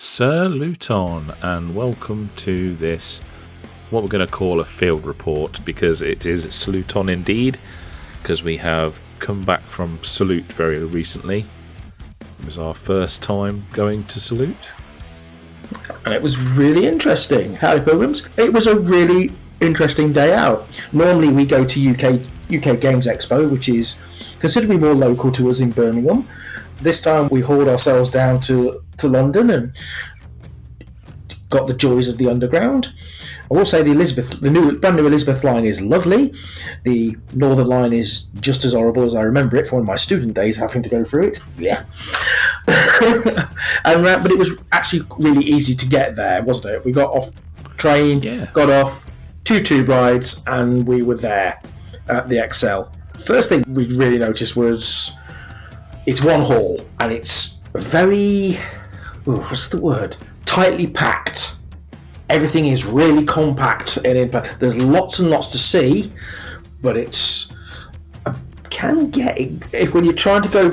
Saluton, and welcome to this, what we're going to call a field report, because it is Saluton indeed, because we have come back from Salute very recently. It was our first time going to Salute. And it was really interesting. Howdy Pilgrims. It was a really interesting day out. Normally we go to UK Games Expo, which is considerably more local to us in Birmingham. This time we hauled ourselves down to London and got the joys of the underground. I will say the brand new Elizabeth line is lovely. The Northern line is just as horrible as I remember it from one of my student days having to go through it. Yeah. But it was actually really easy to get there, wasn't it? We got off train, got off, two tube rides, and we were there at the Excel. First thing we really noticed was it's one hall, and it's very, tightly packed. Everything is really compact and impact. There's lots and lots to see, but it's when you're trying to go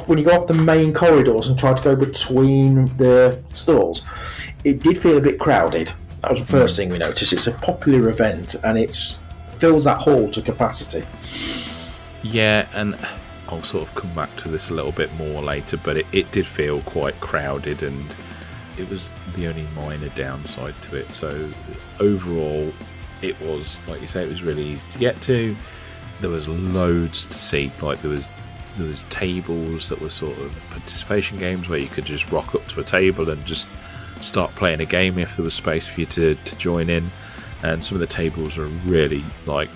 when you go off the main corridors and try to go between the stalls, it did feel a bit crowded. That was the first thing we noticed. It's a popular event and it fills that hall to capacity. Yeah, and I'll sort of come back to this a little bit more later, but it did feel quite crowded, and it was the only minor downside to it. So overall, it was, like you say, it was really easy to get to. There was loads to see. Like there was tables that were sort of participation games where you could just rock up to a table and just start playing a game if there was space for you to join in. And some of the tables are really well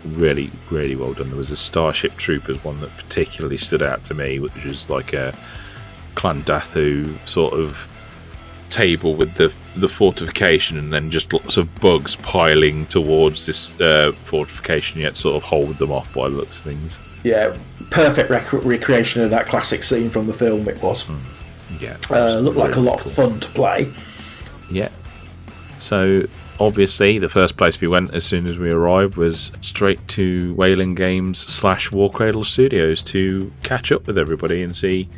done. There was a Starship Troopers one that particularly stood out to me, which was like a Clandathu sort of table with the fortification, and then just lots of bugs piling towards this fortification, yet sort of hold them off by the looks of things. Yeah, perfect recreation of that classic scene from the film. It was. Yeah, looked like a lot of fun to play. Yeah. So obviously, the first place we went as soon as we arrived was straight to Wayland Games / Warcradle Studios to catch up with everybody and see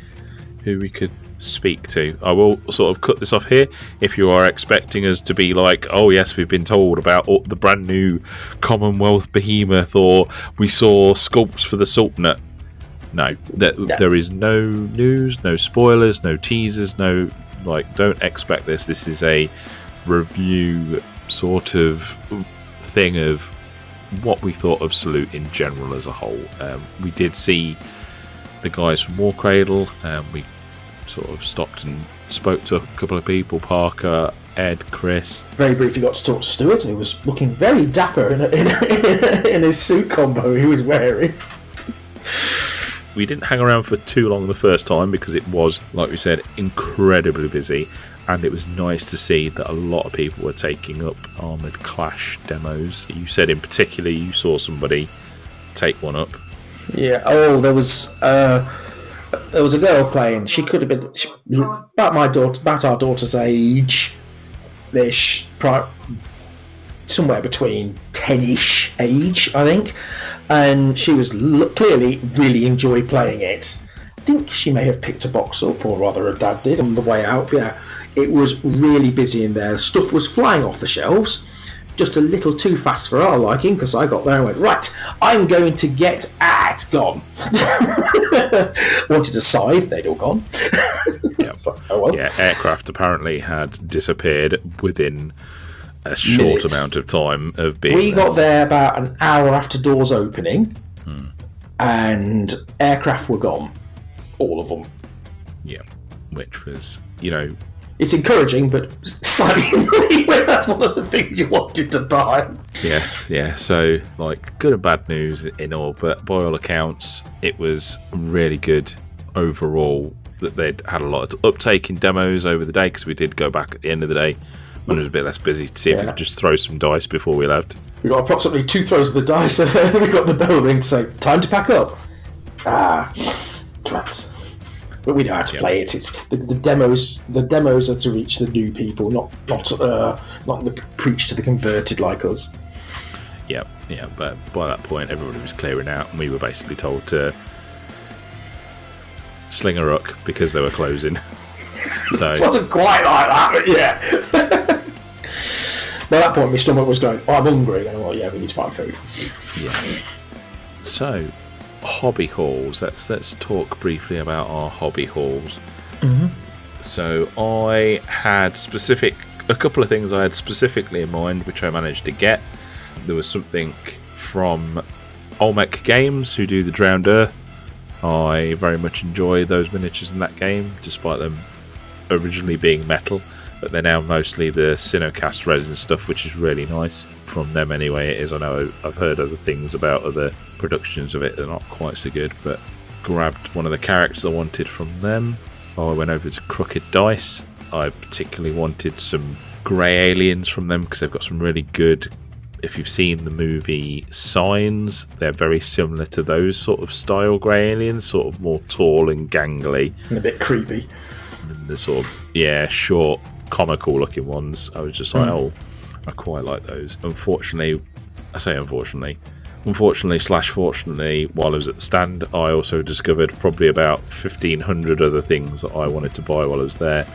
who we could speak to. I will sort of cut this off here. If you are expecting us to be like, oh yes, we've been told about the brand new Commonwealth Behemoth, or we saw sculpts for the Sultanate. No, there is no news, no spoilers, no teasers, don't expect this. This is a review sort of thing of what we thought of Salute in general as a whole. We did see the guys from Warcradle. We sort of stopped and spoke to a couple of people, Parker, Ed, Chris. Very briefly got to talk to Stuart, who was looking very dapper in his suit combo he was wearing. We didn't hang around for too long the first time because it was, like we said, incredibly busy, and it was nice to see that a lot of people were taking up Armoured Clash demos. You said in particular you saw somebody take one up. Yeah, there was a girl playing. She could have been about our daughter's age, somewhere between 10-ish age, I think. And she was clearly really enjoyed playing it. I think she may have picked a box up, or rather her dad did, on the way out. Yeah, it was really busy in there. Stuff was flying off the shelves, just a little too fast for our liking, because I got there and went, right, I'm going to get gone. Wanted a scythe, they'd all gone. Yep. Like, oh well. Yeah, aircraft apparently had disappeared within a short amount of time of being We got there about an hour after doors opening, and aircraft were gone. All of them. Yeah, which was, it's encouraging, but slightly annoying when that's one of the things you wanted to buy. Yeah. So, good and bad news in all, but by all accounts, it was really good overall. That they'd had a lot of uptake in demos over the day, because we did go back at the end of the day when it was a bit less busy to see if we could just throw some dice before we left. We got approximately 2 throws of the dice, and then we got the bell ring to say, time to pack up. Traps. But we know how to play it. It's the demos. The demos are to reach the new people, not preach to the converted like us. Yeah. But by that point, everybody was clearing out, and we were basically told to sling a ruck because they were closing. So It wasn't quite like that, but yeah. By that point, my stomach was going, I'm hungry. And I'm like, yeah, we need to find food. yeah. So hobby hauls. Let's talk briefly about our hobby hauls. Mm-hmm. So I had a couple of things I had specifically in mind, which I managed to get. There was something from Olmec Games, who do the Drowned Earth. I very much enjoy those miniatures in that game, despite them originally being metal, but they're now mostly the Cinecast resin stuff, which is really nice. From them anyway, it is. I know I've heard other things about other productions of it that are not quite so good, but grabbed one of the characters I wanted from them. I went over to Crooked Dice. I particularly wanted some grey aliens from them because they've got some really good. If you've seen the movie Signs, they're very similar to those sort of style grey aliens, sort of more tall and gangly. And a bit creepy. And the sort of, short, comical looking ones. I was just like, I quite like those. Unfortunately / fortunately, while I was at the stand, I also discovered probably about 1,500 other things that I wanted to buy while I was there.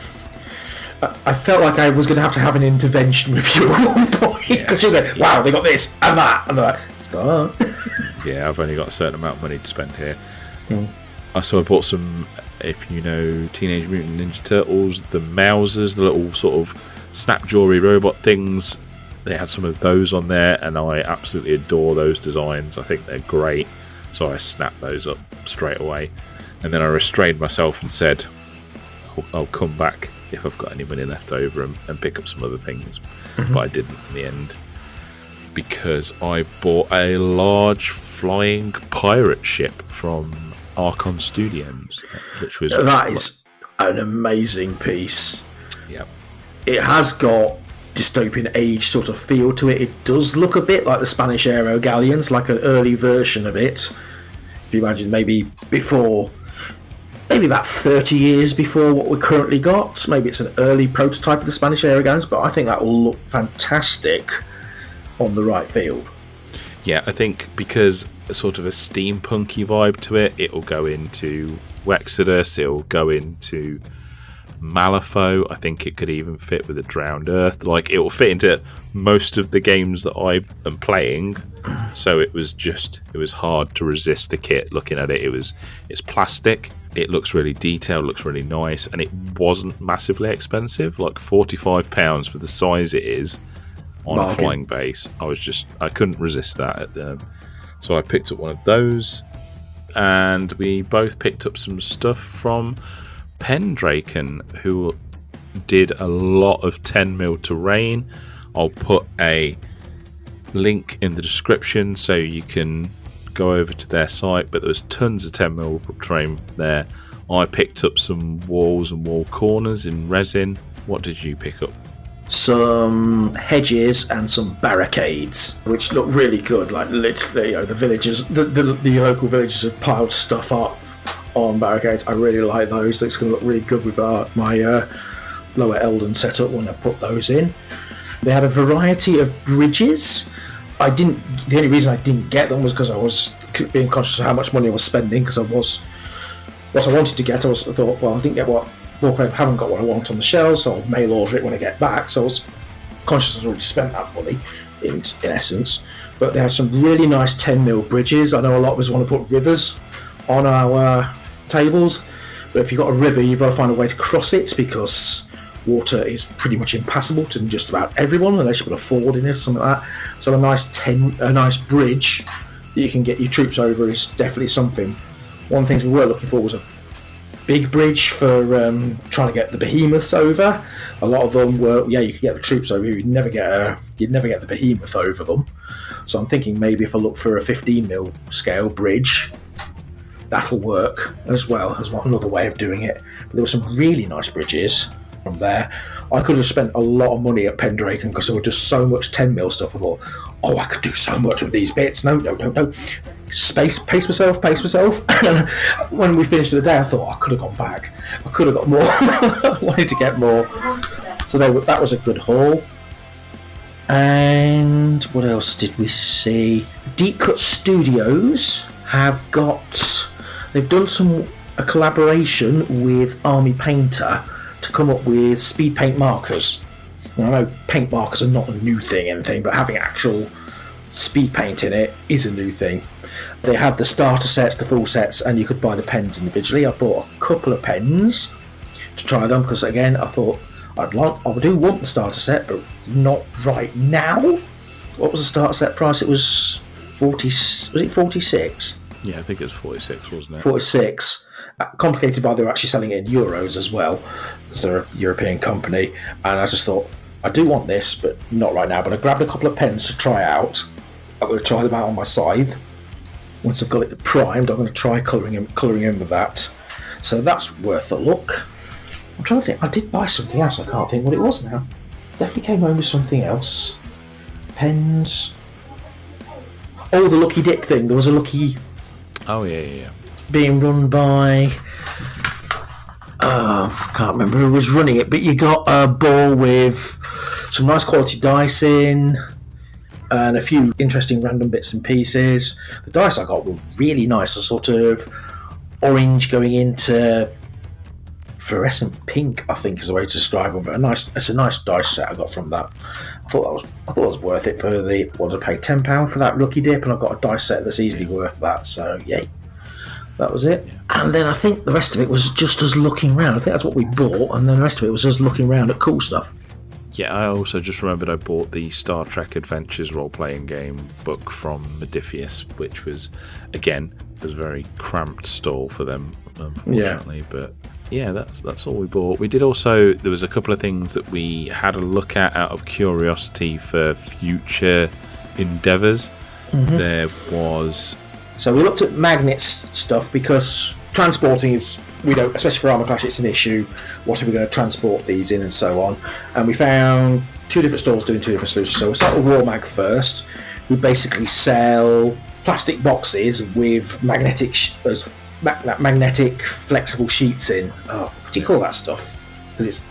I felt like I was going to have an intervention with you at one point, because you're going, wow, they got this and that, and I'm like, it's gone. Yeah, I've only got a certain amount of money to spend here. So I bought some, if you know Teenage Mutant Ninja Turtles, the Mousers, the little sort of snap jewelry robot things. They had some of those on there, and I absolutely adore those designs. I think they're great, so I snapped those up straight away. And then I restrained myself and said, I'll come back if I've got any money left over and pick up some other things. But I didn't in the end, because I bought a large flying pirate ship from Archon Studios, which was... That is an amazing piece. Yeah. It has got dystopian age sort of feel to it. It does look a bit like the Spanish aero galleons, like an early version of it. If you imagine maybe about 30 years before what we currently got. Maybe it's an early prototype of the Spanish aero galleons, but I think that will look fantastic on the right field. Yeah, I think because sort of a steampunky vibe to it, it'll go into Wexodus, it'll go into Malifaux. I think it could even fit with a Drowned Earth. Like, it will fit into most of the games that I am playing. So it was hard to resist the kit. Looking at it, it's plastic. It looks really detailed, looks really nice, and it wasn't massively expensive. Like £45 for the size it is on a flying base. I couldn't resist that. So I picked up one of those, and we both picked up some stuff from Pendraken, who did a lot of 10mm terrain. I'll put a link in the description so you can go over to their site, but there's tons of 10mm terrain there. I picked up some walls and wall corners in resin. What did you pick up? Some hedges and some barricades, which look really good. Like, literally, the villagers, the local villagers have piled stuff up on barricades. I really like those. It's going to look really good with my Lower Eldon setup when I put those in. They had a variety of bridges. The only reason I didn't get them was because I was being conscious of how much money I was spending, because what I wanted to get, I thought, well, I didn't get what Warcraft, haven't got what I want on the shelves, so I'll mail order it when I get back. So I was conscious I'd already spent that money in essence. But they had some really nice 10mm bridges. I know a lot of us want to put rivers on our tables, but if you've got a river, you've got to find a way to cross it, because water is pretty much impassable to just about everyone unless you've got a ford in it or something like that. So a nice bridge that you can get your troops over is definitely something. One of the things we were looking for was a big bridge for trying to get the behemoths over. A lot of them were, you could get the troops over, you'd never get the behemoth over them. So I'm thinking maybe if I look for a 15mm scale bridge, that'll work as well as another way of doing it. But there were some really nice bridges from there. I could have spent a lot of money at Pendraken because there were just so much 10mm stuff. I thought, I could do so much with these bits. No. Pace myself. When we finished the day, I thought I could have gone back. I could have got more. I wanted to get more. So that was a good haul. And what else did we see? Deep Cut Studios they've done a collaboration with Army Painter to come up with speed paint markers. Now, I know paint markers are not a new thing, anything, but having actual speed paint in it is a new thing. They had the starter sets, the full sets, and you could buy the pens individually. I bought a couple of pens to try them because, again, I thought I do want the starter set, but not right now. What was the starter set price? It was 40. Was it 46? Yeah, I think it was 46, wasn't it? 46. Complicated by they were actually selling it in euros as well, because they're a European company. And I just thought, I do want this, but not right now. But I grabbed a couple of pens to try out. I'm going to try them out on my scythe. Once I've got it primed, I'm going to try colouring in with that. So that's worth a look. I'm trying to think. I did buy something else. I can't think what it was now. Definitely came home with something else. Pens. Oh, the Lucky Dick thing. There was a Lucky... Oh, yeah. Being run by... I can't remember who was running it, but you got a ball with some nice quality dice in and a few interesting random bits and pieces. The dice I got were really nice, a sort of orange going into fluorescent pink, I think is the way to describe them. But it's a nice dice set I got from that. I thought it was worth it for the what did I pay £10 for that Lucky Dip, and I got a dice set that's easily worth that. So yay. That was it. And then I think the rest of it was just us looking around. I think that's what we bought, and then the rest of it was us looking around at cool stuff. Yeah, I also just remembered I bought the Star Trek Adventures role-playing game book from Modiphius, which was, again, a very cramped stall for them, unfortunately. Yeah. But yeah, that's all we bought. We did also, there was a couple of things that we had a look at out of curiosity for future endeavours. Mm-hmm. There was... So we looked at magnets stuff because transporting is, we don't, especially for Armour Clash, it's an issue. What are we going to transport these in and so on? And we found two different stores doing two different solutions. So we'll start with War Mag first. We basically sell plastic boxes with magnetic flexible sheets in. Oh, what do you call that stuff? Because it's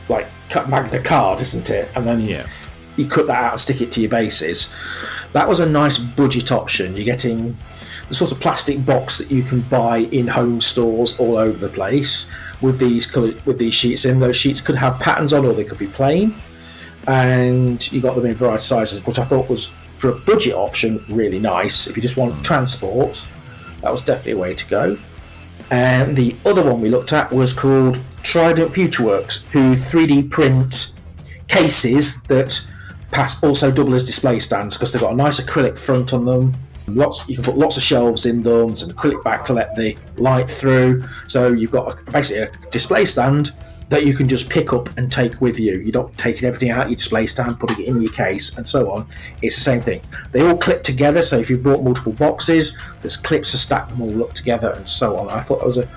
like cut Magna card, isn't it? And then you cut that out and stick it to your bases. That was a nice budget option. You're getting the sort of plastic box that you can buy in home stores all over the place with these sheets in. Those sheets could have patterns on, or they could be plain, and you got them in variety of sizes, which I thought was, for a budget option, really nice. If you just want transport, that was definitely a way to go. And the other one we looked at was called Trident FutureWorks, who 3D print cases that also double as display stands because they've got a nice acrylic front on them. You can put lots of shelves in them, and acrylic back to let the light through. So you've got basically a display stand that you can just pick up and take with you. You're not taking everything out your display stand, putting it in your case, and so on. It's the same thing. They all clip together, so if you've bought multiple boxes, there's clips to stack them all up together, and so on. I thought that was a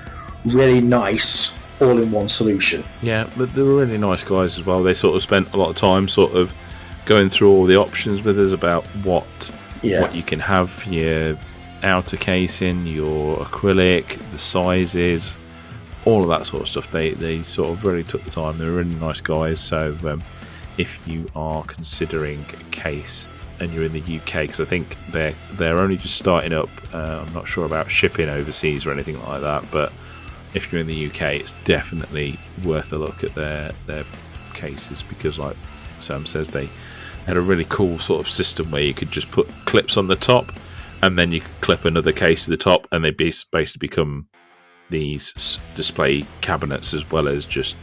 really nice all-in-one solution. Yeah, but they were really nice guys as well. They sort of spent a lot of time sort of going through all the options with us about what you can have for your outer casing, your acrylic, the sizes, all of that sort of stuff. They sort of really took the time. They're really nice guys. So if you are considering a case and you're in the UK, because I think they're only just starting up, I'm not sure about shipping overseas or anything like that, but if you're in the UK, it's definitely worth a look at their cases, because like Sam says, they had a really cool sort of system where you could just put clips on the top, and then you could clip another case to the top, and they basically become these display cabinets as well as just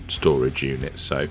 storage units. So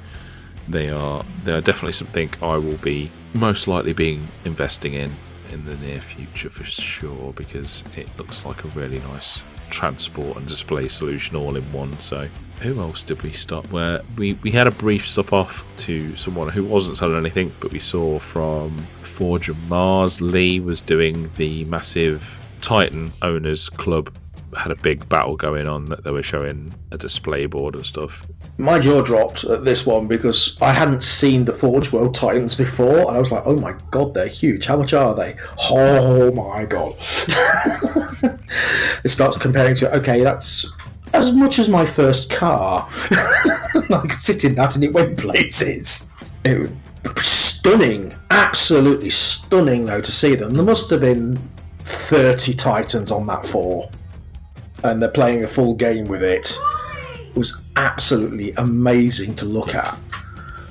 they are definitely something I will be most likely being investing in the near future for sure, because it looks like a really nice transport and display solution all in one. So who else did we stop? Where we had a brief stop off to someone who wasn't selling anything, but we saw from Forge of Mars, Lee was doing the massive Titan Owners Club, had a big battle going on that they were showing a display board and stuff. My jaw dropped at this one because I hadn't seen the Forge World Titans before, and I was like, oh my god, they're huge. How much are they? Oh my god. It starts comparing to, okay, that's as much as my first car. I could sit in that and it went places. It was stunning, absolutely stunning though to see them. There must have been 30 Titans on that floor, and they're playing a full game with it. was absolutely amazing to look at.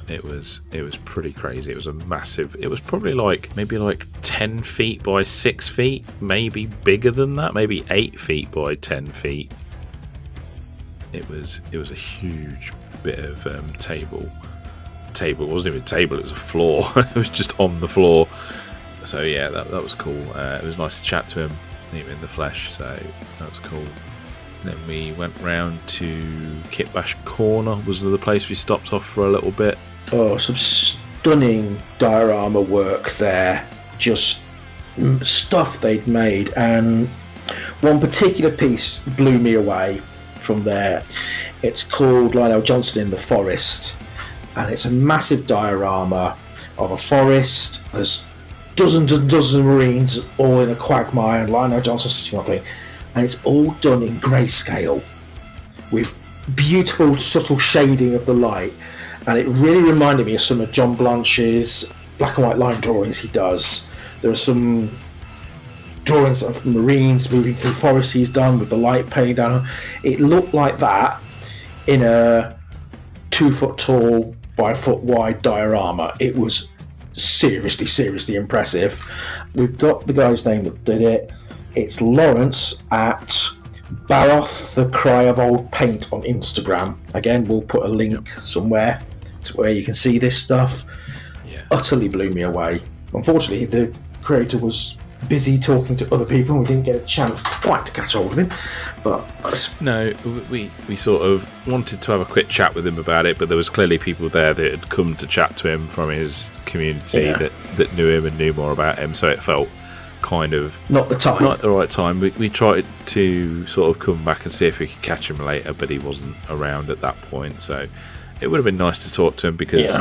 It was pretty crazy. It was a massive. It was probably maybe 10 feet by 6 feet, maybe bigger than that, maybe 8 feet by 10 feet. It was a huge bit of table. It wasn't even a table; it was a floor. It was just on the floor. So yeah, that was cool. It was nice to chat to him, meet him in the flesh. So that was cool. Then we went round to Kitbash Korner. Was another place we stopped off for a little bit. Oh, some stunning diorama work there. Just stuff they'd made. And one particular piece blew me away from there. It's called Lionel Johnson in the Forest. And it's a massive diorama of a forest. There's dozens and dozens of Marines all in a quagmire, and Lionel Johnson sitting on thing. And it's all done in grayscale with beautiful, subtle shading of the light. And it really reminded me of some of John Blanche's black and white line drawings he does. There are some drawings of Marines moving through forests he's done with the light painted down. It looked like that in a 2 foot tall by a foot wide diorama. It was seriously impressive. We've got the guy's name that did it. It's Laurence at Baroth, the Cry of Old Paint on Instagram. Again, we'll put a link somewhere to where you can see this stuff. Yeah. Utterly blew me away. Unfortunately, the creator was busy talking to other people and we didn't get a chance to catch hold of him. But no, we sort of wanted to have a quick chat with him about it, but there was clearly people there that had come to chat to him from his community that knew him and knew more about him, so it felt kind of not the right time. We tried to sort of come back and see if we could catch him later, but he wasn't around at that point, so it would have been nice to talk to him because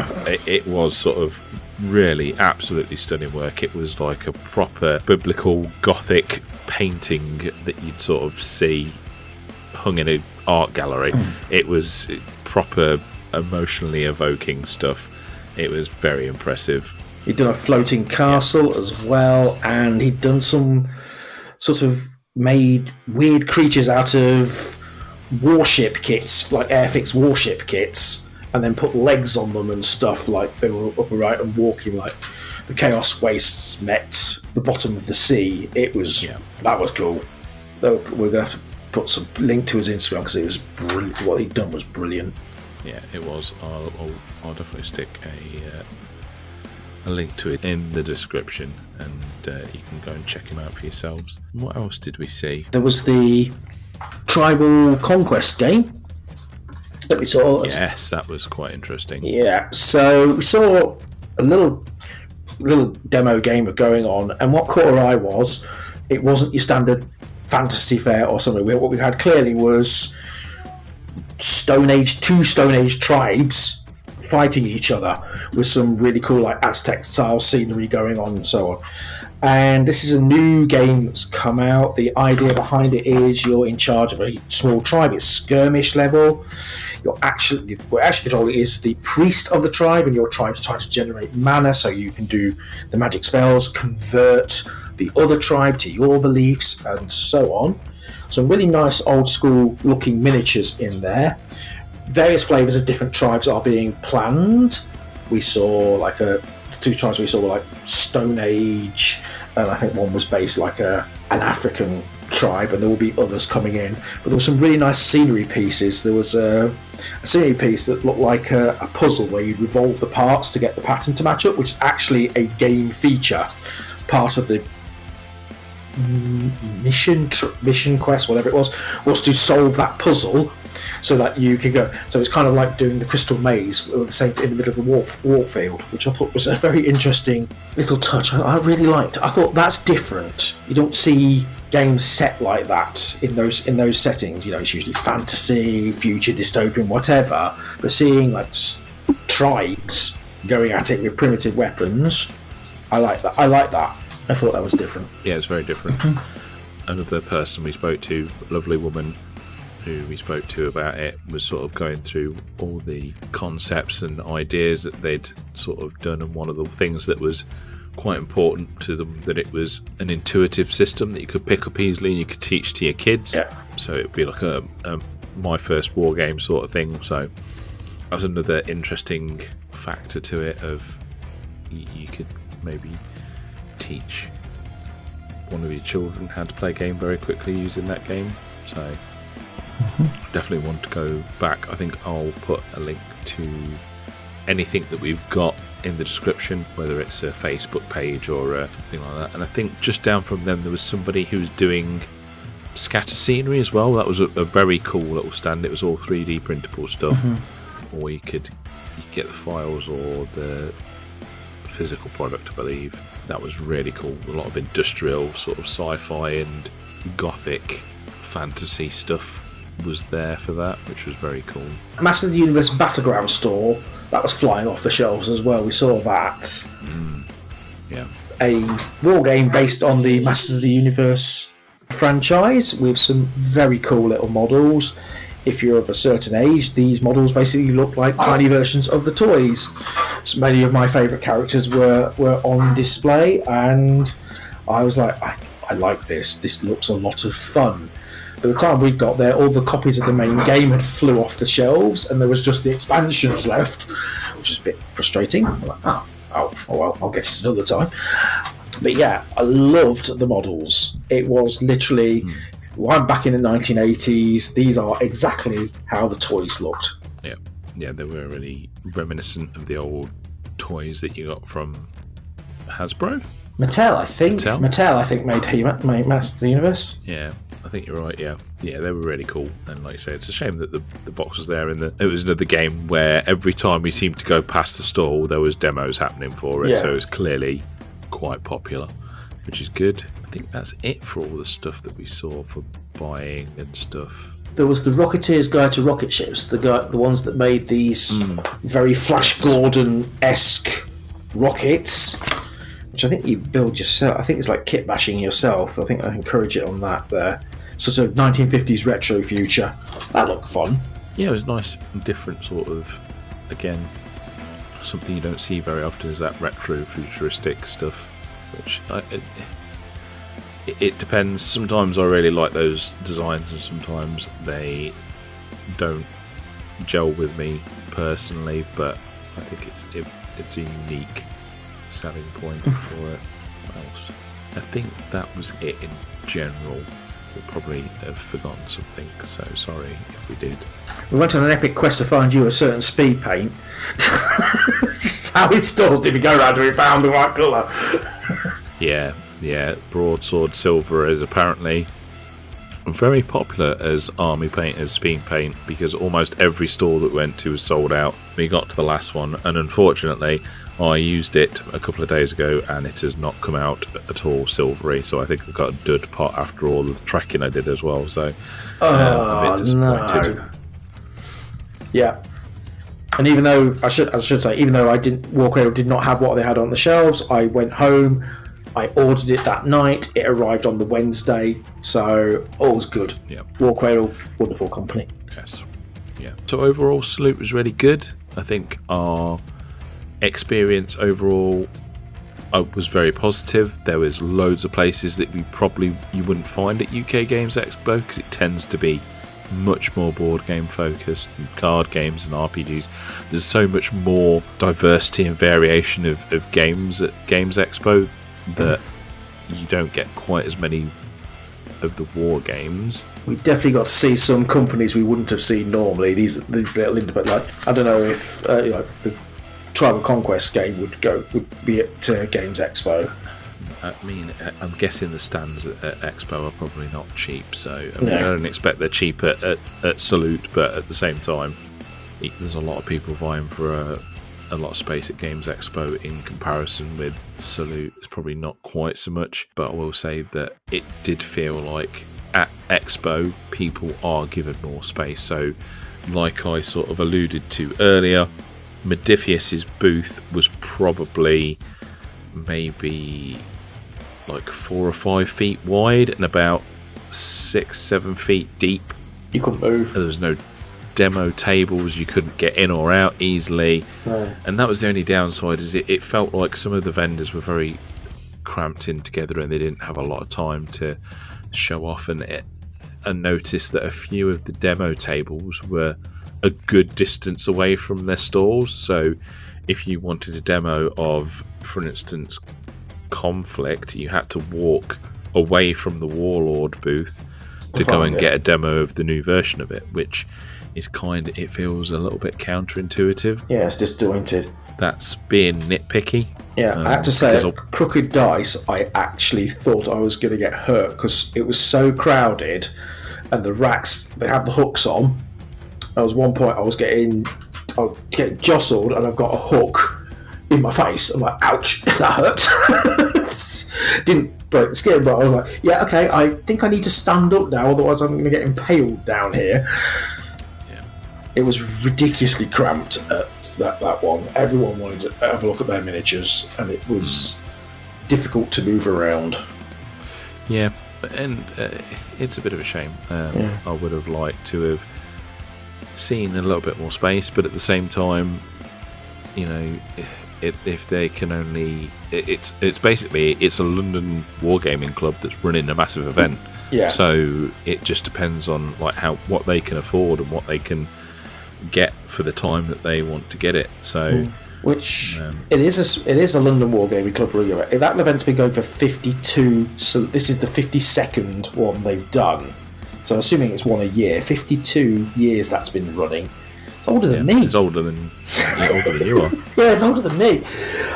it was sort of really absolutely stunning work. It was like a proper biblical Gothic painting that you'd sort of see hung in an art gallery. It was proper emotionally evoking stuff. It was very impressive. He'd done a floating castle as well, and he'd done some sort of made weird creatures out of warship kits, like Airfix warship kits, and then put legs on them and stuff, like they were upright and walking like the Chaos Wastes met the bottom of the sea. It was that was cool. We're going to have to put some link to his Instagram because it was brilliant. What he'd done was brilliant. Yeah, it was. I'll definitely stick a link to it in the description, and you can go and check him out for yourselves. What else did we see? There was the Tribal Conquest game that we saw. Yes, that was quite interesting. Yeah, so we saw a little demo game going on, and what caught our eye was it wasn't your standard fantasy fair or something. What we had clearly was two Stone Age tribes fighting each other with some really cool like Aztec style scenery going on and so on. And this is a new game that's come out. The idea behind it is you're in charge of a small tribe. It's skirmish level. What actually controlling is the priest of the tribe, and your tribe's trying to generate mana so you can do the magic spells, convert the other tribe to your beliefs, and so on. Some really nice old school looking miniatures in there. Various flavours of different tribes are being planned. We saw the two tribes we saw were like Stone Age, and I think one was based like an African tribe, and there will be others coming in. But there were some really nice scenery pieces. There was a scenery piece that looked like a puzzle where you'd revolve the parts to get the pattern to match up, which is actually a game feature, part of the mission quest, whatever it was to solve that puzzle so that you could go. So it's kind of like doing the Crystal Maze in the middle of the war field, which I thought was a very interesting little touch. I really liked. I thought that's different. You don't see games set like that in those settings. You know, it's usually fantasy, future, dystopian, whatever. But seeing like tribes going at it with primitive weapons, I like that. I thought that was different. Yeah, it's very different. Another person we spoke to, a lovely woman who we spoke to about it, was sort of going through all the concepts and ideas that they'd sort of done, and one of the things that was quite important to them, that it was an intuitive system that you could pick up easily and you could teach to your kids. Yeah. So it'd be like a my first war game sort of thing. So that's another interesting factor to it. Of you could maybe teach one of your children how to play a game very quickly using that game. So definitely want to go back. I think I'll put a link to anything that we've got in the description, whether it's a Facebook page or something like that. And I think just down from them there was somebody who was doing scatter scenery as well. That was a very cool little stand. It was all 3D printable stuff, or you could get the files or the physical product, I believe. That was really cool. A lot of industrial sort of sci-fi and gothic fantasy stuff was there for that, which was very cool. Masters of the Universe Battleground store, that was flying off the shelves as well. We saw that. Yeah. A war game based on the Masters of the Universe franchise with some very cool little models. If you're of a certain age, these models basically look like tiny versions of the toys. So many of my favourite characters were on display, and I was like, I like this. This looks a lot of fun. By the time we got there, all the copies of the main game had flew off the shelves, and there was just the expansions left, which is a bit frustrating. I'm like, oh well, I'll get it another time. But yeah, I loved the models. It was literally, I'm back in the 1980s. These are exactly how the toys looked. Yeah, they were really reminiscent of the old toys that you got from Hasbro. Mattel, I think. Mattel, I think, made Masters of the Universe. Yeah, I think you're right. Yeah, they were really cool. And like you say, it's a shame that the box was there, and it was another game where every time we seemed to go past the stall, there was demos happening for it. Yeah. So it was clearly quite popular, which is good. I think that's it for all the stuff that we saw for buying and stuff. There was the Rocketeer's Guide to Rocket Ships, the ones that made these very Flash Gordon-esque rockets, which I think you build yourself. I think it's like kit bashing yourself. I think I encourage it on that there. Sort of 1950s retro future. That looked fun. Yeah, it was nice and different sort of, again, something you don't see very often is that retro futuristic stuff, which it depends. Sometimes I really like those designs and sometimes they don't gel with me personally, but I think it's a unique selling point for it. What else? I think that was it in general. We'll probably have forgotten something, so sorry if we did. We went on an epic quest to find you a certain speed paint. How many stores did we go around till we found the right colour? Yeah. Broadsword Silver is apparently very popular as army paint, as speed paint, because almost every store that we went to was sold out. We got to the last one, and unfortunately I used it a couple of days ago and it has not come out at all silvery, so I think I got a dud pot after all the tracking I did as well, so I'm a bit disappointed. No. Yeah. And even though I should say, even though War Cradle did not have what they had on the shelves, I went home, I ordered it that night, it arrived on the Wednesday, so all was good. Yeah. War Cradle, wonderful company. Yes. Yeah. So overall, Salute was really good. I think our experience overall was very positive. There was loads of places that you wouldn't find at UK Games Expo, because it tends to be much more board game focused and card games and RPGs. There's so much more diversity and variation of games at Games Expo that you don't get quite as many of the war games. We definitely got to see some companies we wouldn't have seen normally. These little independent, like, I don't know if the Tribal Conquest game would be at Games Expo. I mean, I'm guessing the stands at Expo are probably not cheap, so I don't expect they're cheap at Salute, but at the same time, there's a lot of people vying for a lot of space at Games Expo in comparison with Salute. It's probably not quite so much, but I will say that it did feel like at Expo people are given more space. So like I sort of alluded to earlier, Modifius's booth was probably maybe like 4 or 5 feet wide and about 6-7 feet deep. You couldn't move. There was no demo tables, you couldn't get in or out easily. No. And that was the only downside, is it felt like some of the vendors were very cramped in together and they didn't have a lot of time to show off, and and noticed that a few of the demo tables were a good distance away from their stalls. So if you wanted a demo of, for instance, Conflict, you had to walk away from the Warlord booth to go and get a demo of the new version of it, which is it feels a little bit counterintuitive. Yeah, it's disjointed. That's being nitpicky. Yeah, I have to say, at Crooked Dice, I actually thought I was going to get hurt because it was so crowded, and the racks, they had the hooks on. There was one point I was getting jostled, and I've got a hook in my face. I'm like, ouch, that hurt. Didn't break the skin, but I was like, yeah, okay, I think I need to stand up now, otherwise I'm going to get impaled down here. Yeah. It was ridiculously cramped at that one. Everyone wanted to have a look at their miniatures, and it was difficult to move around. Yeah, and it's a bit of a shame. I would have liked to have seen a little bit more space, but at the same time, you know, if they can only, it's basically a London wargaming club that's running a massive event. Yeah. So it just depends on like what they can afford and what they can get for the time that they want to get it. So which it is a London wargaming club event. That event's been going for 52. So this is the 52nd one they've done. So assuming it's one a year, 52 years that's been running. It's older than me. It's older than you are. Yeah, it's older than me.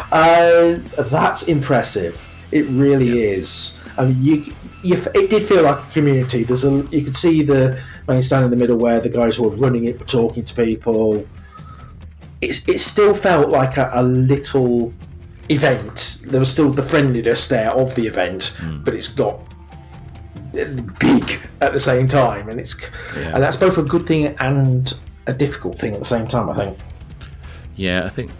That's impressive. It really is. I mean, it did feel like a community. You could see the main stand in the middle where the guys who were running it were talking to people. It still felt like a little event. There was still the friendliness there of the event, but it's got big at the same time, and and that's both a good thing and a difficult thing at the same time, I think. Yeah, I think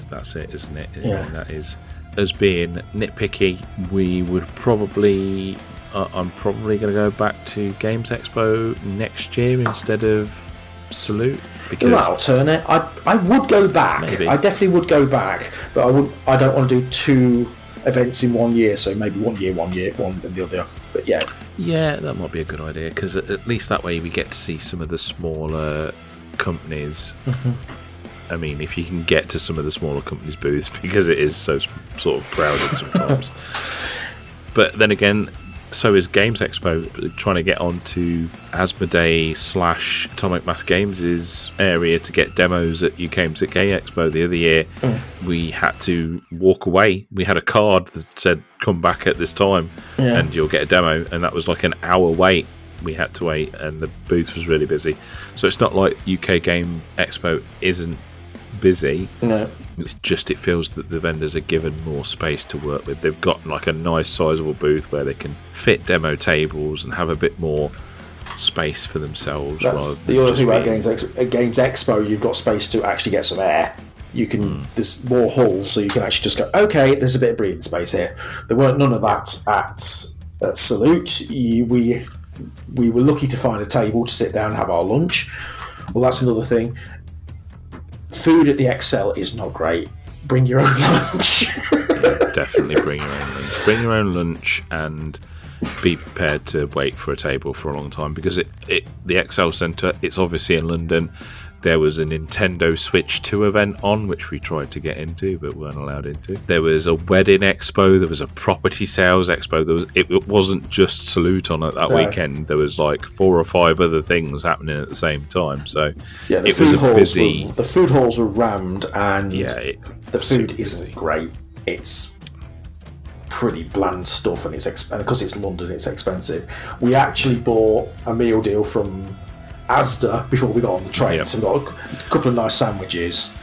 that's it, isn't it? Yeah. I mean, that is, as being nitpicky, we would probably I'm probably going to go back to Games Expo next year instead of Salute, because that'll turn it. I would go back. Maybe. I definitely would go back, but I don't want to do two events in 1 year, so maybe 1 year, one and the other. But yeah, that might be a good idea, because at least that way we get to see some of the smaller companies. I mean, if you can get to some of the smaller companies' booths, because it is so sort of crowded sometimes. But then again, so is Games Expo trying to get onto Asmodee / Atomic Mass Games' area to get demos at UK Expo the other year. We had to walk away. We had a card that said, come back at this time and you'll get a demo. And that was like an hour wait. We had to wait, and the booth was really busy. So it's not like UK Game Expo isn't busy. No. It's just, it feels that the vendors are given more space to work with. They've got like a nice sizable booth where they can fit demo tables and have a bit more space for themselves. That's the other thing about Games Expo, you've got space to actually get some air. You can there's more halls, so you can actually just go, okay, there's a bit of breathing space here. There weren't none of that at Salute. We were lucky to find a table to sit down and have our lunch. Well, that's another thing. Food at the Excel is not great. Bring your own lunch. Yeah, definitely bring your own lunch. Bring your own lunch and be prepared to wait for a table for a long time, because the Excel Center, it's obviously in London. There was a Nintendo Switch 2 event on, which we tried to get into but weren't allowed into. There was a wedding expo. There was a property sales expo. It wasn't just Salute on at that weekend. There was like 4 or 5 other things happening at the same time. So it was a busy. The food halls were rammed, and the food isn't great. It's pretty bland stuff, and because it's London, it's expensive. We actually bought a meal deal from Asda before we got on the train, so we got a couple of nice sandwiches.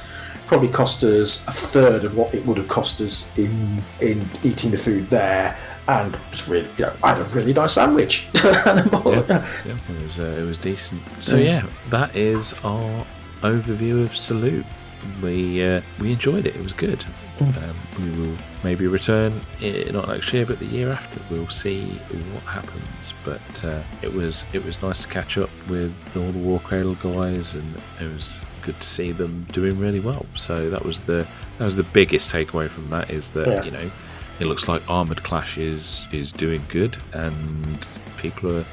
Probably cost us a third of what it would have cost us in eating the food there, and it's really, I had a really nice sandwich. It was decent. So that is our overview of Salute. We enjoyed it. It was good. We will maybe return, not next year, but the year after. We'll see what happens. But it was nice to catch up with all the War Cradle guys, and it was good to see them doing really well. So that was the biggest takeaway from that, is that it looks like Armoured Clash is doing good, and people are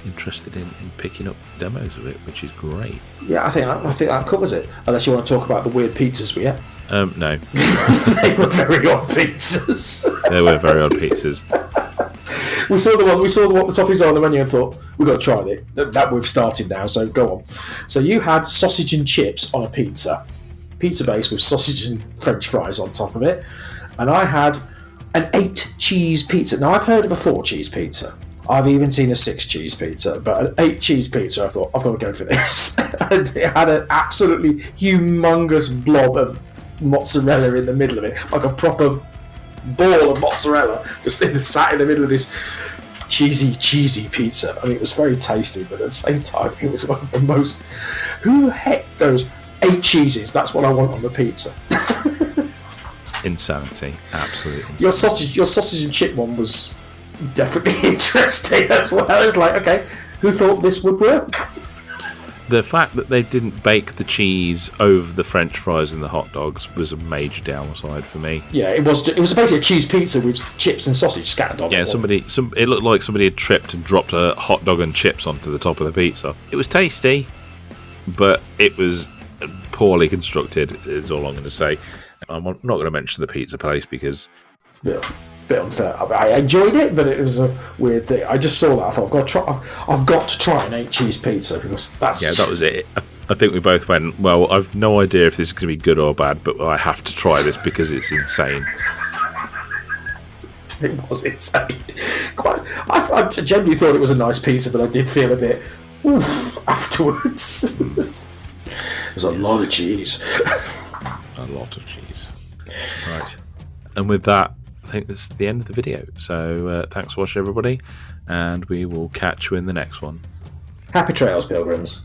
interested in picking up demos of it, which is great. Yeah, I think that covers it. Unless you want to talk about the weird pizzas we ate. No. They were very odd pizzas. They were very odd pizzas. We saw the one the toppings are on the menu and thought, we've got to try it. That we've started now, so go on. So you had sausage and chips on a pizza base with sausage and French fries on top of it. And I had an 8-cheese pizza. Now, I've heard of a 4-cheese pizza. I've even seen a 6-cheese pizza, but an 8-cheese pizza, I thought, I've got to go for this. And it had an absolutely humongous blob of mozzarella in the middle of it, like a proper ball of mozzarella just sat in the middle of this cheesy pizza. I mean, it was very tasty, but at the same time, it was one of the most... Who the heck goes, 8 cheeses? That's what I want on the pizza. Insanity. Absolute insanity. Your sausage and chip one was definitely interesting as well. I was like, okay, who thought this would work? The fact that they didn't bake the cheese over the French fries and the hot dogs was a major downside for me. Yeah, it was basically a cheese pizza with chips and sausage scattered on it. Yeah, it looked like somebody had tripped and dropped a hot dog and chips onto the top of the pizza. It was tasty, but it was poorly constructed, is all I'm going to say. I'm not going to mention the pizza place because it's a bit unfair. I enjoyed it, but it was a weird thing. I just saw that. I thought I've got to try an 8-cheese pizza because that's that was it. I think we both went, well, I've no idea if this is going to be good or bad, but I have to try this because it's insane. It was insane. I genuinely thought it was a nice pizza, but I did feel a bit afterwards. There's a lot of cheese. A lot of cheese. Right. And with that, I think this is the end of the video. So thanks for watching, everybody, and we will catch you in the next one. Happy trails, pilgrims.